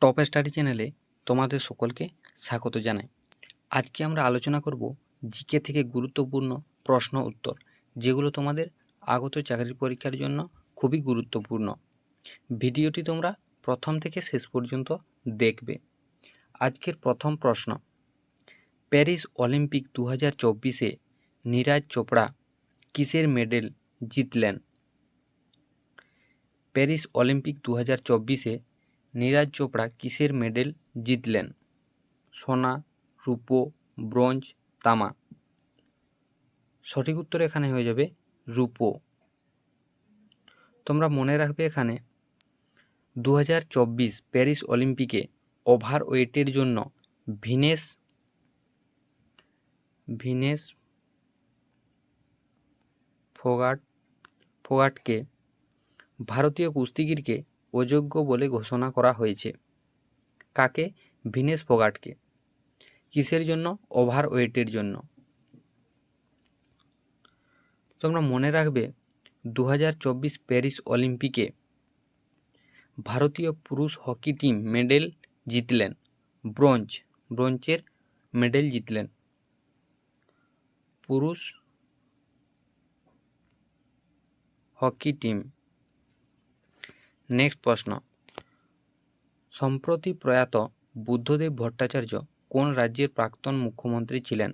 Top study চ্যানেলে তোমাদের সকলকে স্বাগত জানাই। আজকে আমরা আলোচনা করব জিকে থেকে গুরুত্বপূর্ণ প্রশ্ন উত্তর, যেগুলো তোমাদের আগত চাকরির পরীক্ষার জন্য খুবই গুরুত্বপূর্ণ। ভিডিওটি তোমরা প্রথম থেকে শেষ পর্যন্ত দেখবে। আজকের প্রথম প্রশ্ন, প্যারিস অলিম্পিক 2024-এ নীরজ চোপড়া কিসের মেডেল জিতলেন? প্যারিস অলিম্পিক 2024-এ নীরজ চোপড়া কিসের মেডেল জিতলেন? সোনা, রূপো, ব্রোঞ্জ, তামা। সঠিক উত্তর এখানে হয়ে যাবে রূপো। তোমরা মনে রাখবে এখানে 2024 প্যারিস অলিম্পিকে ওভারওয়েটের জন্য ভিনেস ফোগাটকে ভারতীয় কুস্তিগিরকে অযোগ্য বলে ঘোষণা করা হয়েছে। কাকে? ভিনেস ফোগাটকে। কিসের জন্য? ওভারওয়েটের জন্য। তোমরা মনে রাখবে 2024 প্যারিস অলিম্পিকে ভারতীয় পুরুষ হকি টিম মেডেল জিতলেন ব্রোঞ্জের মেডেল জিতলেন পুরুষ হকি টিম। নেক্সট প্রশ্ন, সম্প্রতি প্রয়াত বুদ্ধদেব ভট্টাচার্য কোন রাজ্যের প্রাক্তন মুখ্যমন্ত্রী ছিলেন?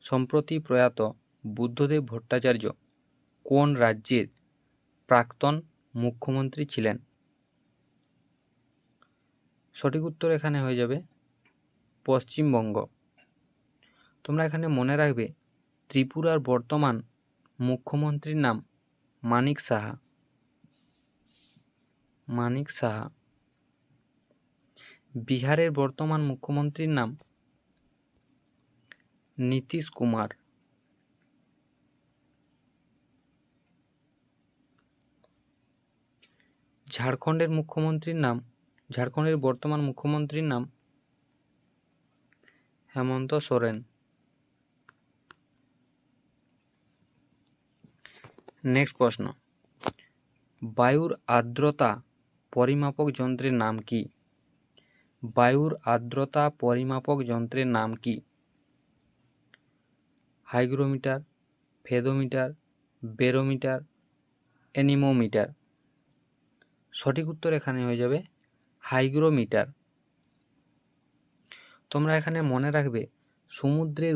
সম্প্রতি প্রয়াত বুদ্ধদেব ভট্টাচার্য কোন রাজ্যের প্রাক্তন মুখ্যমন্ত্রী ছিলেন? সঠিক উত্তর এখানে হয়ে যাবে পশ্চিমবঙ্গ। তোমরা এখানে মনে রাখবে ত্রিপুরার বর্তমান মুখ্যমন্ত্রীর নাম মানিক সাহা। বিহারের বর্তমান মুখ্যমন্ত্রীর নাম নীতিশ কুমার। ঝাড়খণ্ডের বর্তমান মুখ্যমন্ত্রীর নাম হেমন্ত সোরেন। নেক্সট প্রশ্ন, বায়ুর আর্দ্রতা পরিমাপক যন্ত্রের নাম কি? বায়ুর আর্দ্রতা পরিমাপক যন্ত্রের নাম কি? Hygrometer, fathometer, barometer, anemometer. সঠিক উত্তর এখানে হয়ে যাবে হাইগ্রোমিটার। তোমরা এখানে মনে রাখবে সমুদ্রের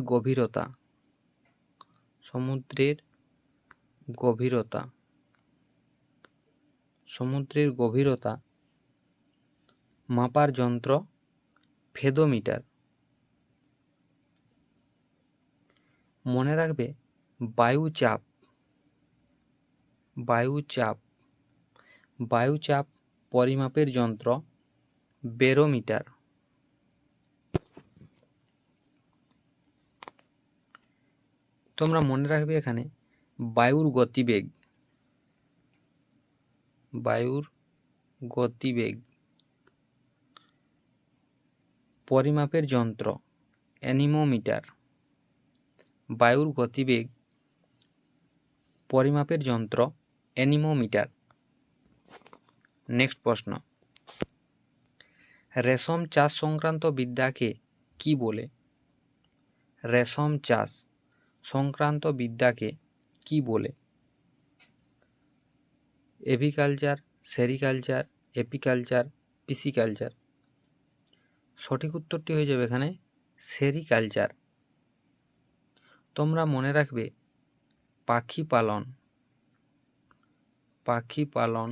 গভীরতা মাপার যন্ত্র ফেদোমিটার। মনে রাখবে বায়ুচাপ পরিমাপের যন্ত্র বেরোমিটার। তোমরা মনে রাখবে এখানে বায়ুর গতিবেগ পরিমাপের যন্ত্র অ্যানিমোমিটার। বায়ুর গতিবেগ পরিমাপের যন্ত্র অ্যানিমোমিটার। নেক্সট প্রশ্ন, রেশম চাষ সংক্রান্ত বিদ্যাকে কি বলে? রেশম চাষ সংক্রান্ত বিদ্যাকে কি বলে? Aviculture, sericulture, apiculture, pisciculture. সঠিক উত্তরটি হয়ে যাবে এখানে সেরিকালচার। তোমরা মনে রাখবে পাখি পালন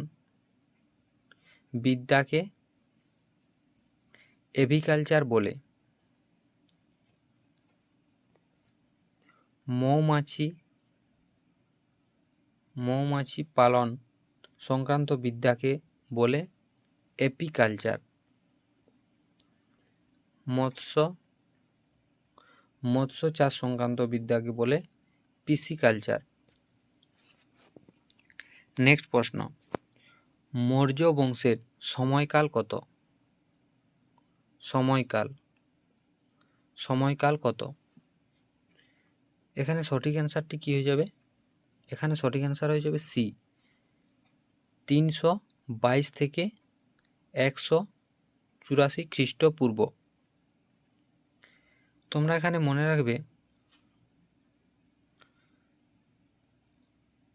বিদ্যাকে এভিকালচার বলে। মৌমাছি পালন সংক্রান্ত বিদ্যাকে বলে এপিকালচার। মৎস্য চাষ সংক্রান্ত বিদ্যাকে বলে পিসিকালচার। নেক্সট প্রশ্ন, মৌর্য বংশের সময়কাল কত? সময়কাল কত? এখানে সঠিক অ্যান্সারটি কি হয়ে যাবে? এখানে সঠিক অ্যান্সার হয়ে যাবে সি, 322 থেকে 884 খ্রিস্টপূর্ব। তোমরা এখানে মনে রাখবে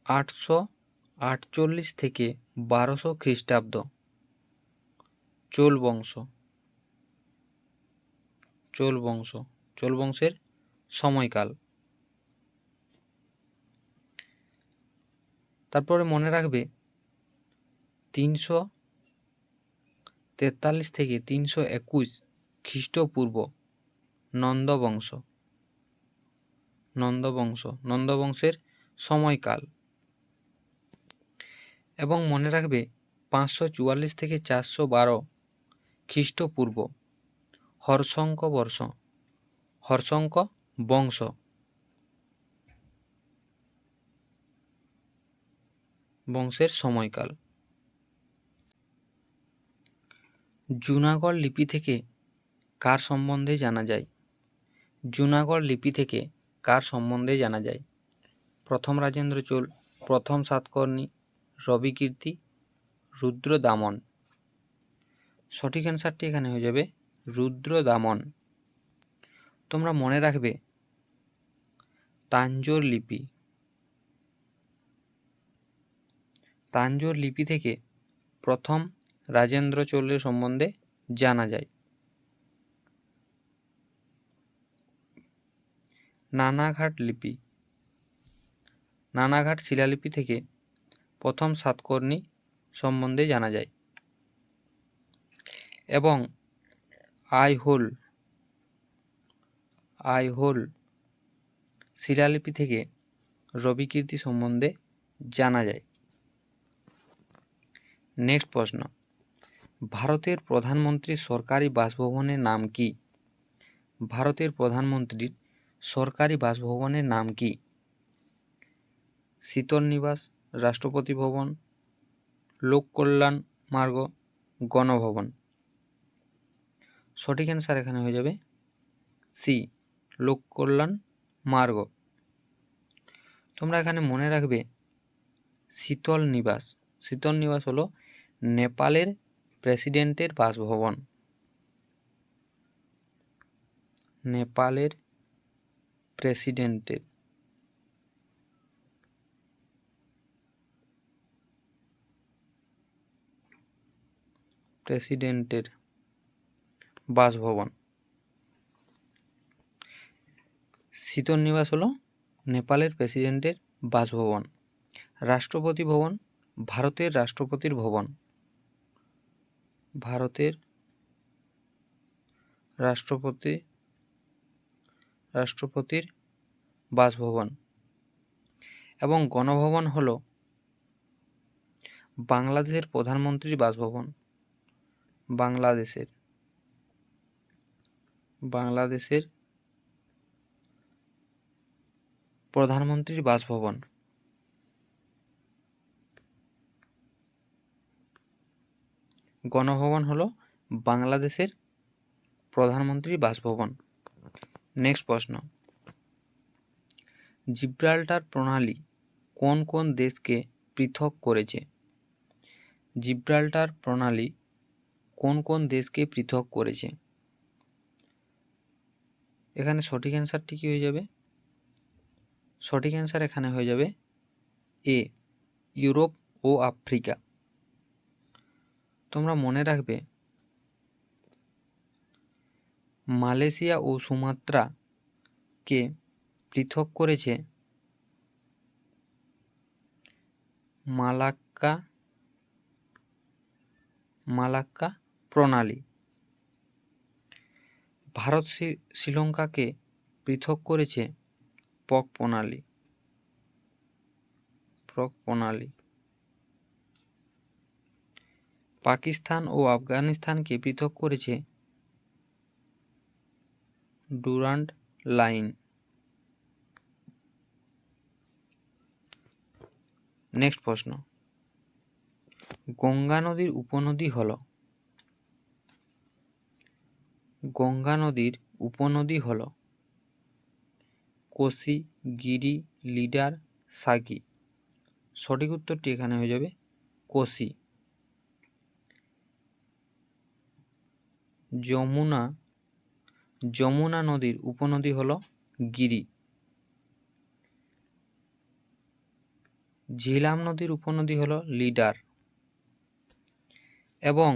848 থেকে 1200 খ্রিস্টাব্দ চোল বংশের সময়কাল। তারপরে মনে রাখবে 343 থেকে 321 খ্রিস্টপূর্ব নন্দবংশের সময়কাল। এবং মনে রাখবে 544 থেকে 412 খ্রিস্টপূর্ব হর্ষঙ্ক বংশ। বংশের সময়কাল। জুনাগড় লিপি থেকে কার সম্বন্ধে জানা যায়? প্রথম রাজেন্দ্র চোল, প্রথম সাতকর্ণী, রবিকীর্তি, রুদ্রদামন। সঠিক অ্যান্সারটি এখানে হয়ে যাবে রুদ্রদামন। তোমরা মনে রাখবে তাঞ্জোর লিপি থেকে প্রথম রাজেন্দ্র চোলের সম্বন্ধে জানা যায়। নানাঘাট শিলালিপি থেকে প্রথম সাতকর্ণী সম্বন্ধে জানা যায়। এবং আইহোল শিলালিপি থেকে রবিকীর্তি সম্বন্ধে জানা যায়। নেক্সট প্রশ্ন, ভারতের প্রধানমন্ত্রীর সরকারি বাসভবনের নাম কি? ভারতের প্রধানমন্ত্রীর সরকারি বাসভবনের নাম কি? শীতল নিবাস, রাষ্ট্রপতি ভবন, লোক কল্যাণ মার্গ, গণভবন। সঠিক অ্যান্সার এখানে হয়ে যাবে সি, লোক কল্যাণ মার্গ। তোমরা এখানে মনে রাখবে শীতল নিবাস হলো নেপালের প্রেসিডেন্টের বাসভবন। নেপালের প্রেসিডেন্টের বাসভবন। শীতল নিবাস হলো নেপালের প্রেসিডেন্টের বাসভবন। রাষ্ট্রপতি ভবন ভারতের রাষ্ট্রপতির ভবন। ভারতের রাষ্ট্রপতির বাসভবন। এবং গণভবন হলো বাংলাদেশের প্রধানমন্ত্রীর বাসভবন। বাংলাদেশের প্রধানমন্ত্রীর বাসভবন। গণভবন হলো বাংলাদেশের প্রধানমন্ত্রীর বাসভবন। নেক্সট প্রশ্ন, জিব্রাল্টার প্রণালী কোন কোন দেশকে পৃথক করেছে? জিব্রাল্টার প্রণালী কোন কোন দেশকে পৃথক করেছে? এখানে সঠিক অ্যান্সারটি কি হয়ে যাবে? সঠিক অ্যান্সার এখানে হয়ে যাবে এ, ইউরোপ ও আফ্রিকা। তোমরা মনে রাখবে মালয়েশিয়া ও সুমাত্রাকে পৃথক করেছে মালাক্কা প্রণালী। ভারত শ্রীলঙ্কাকে পৃথক করেছে পক প্রণালী। পাকিস্তান ও আফগানিস্তানকে পৃথক করেছে ডুরান্ড লাইন। নেক্সট প্রশ্ন, গঙ্গা নদীর উপনদী হল কোসি, গিরি, লিডার, সাগি। সঠিক উত্তরটি এখানে হয়ে যাবে কোসি। যমুনা নদীর উপনদী হলো গিরি। ঝিলাম নদীর উপনদী হলো লিডার এবং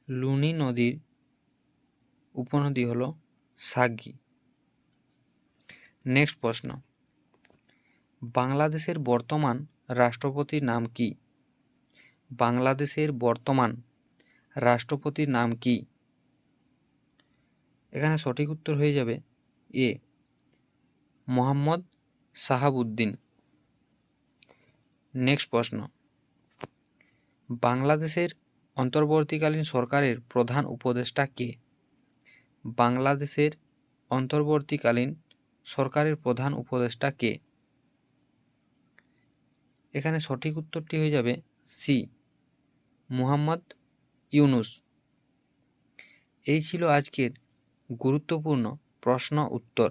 লুনি নদীর উপনদী হলো সাগি। নেক্সট প্রশ্ন, বাংলাদেশের বর্তমান রাষ্ট্রপতির নাম কি? বাংলাদেশের বর্তমান রাষ্ট্রপতির নাম কি? এখানে সঠিক উত্তর হয়ে যাবে এ, মোহাম্মদ শাহাবুদ্দিন। নেক্সট প্রশ্ন, বাংলাদেশের অন্তর্বর্তীকালীন সরকারের প্রধান উপদেষ্টা কে? বাংলাদেশের অন্তর্বর্তীকালীন সরকারের প্রধান উপদেষ্টা কে? এখানে সঠিক উত্তরটি হয়ে যাবে সি, মুহাম্মদ ইউনুস। এই ছিল আজকের গুরুত্বপূর্ণ প্রশ্ন উত্তর।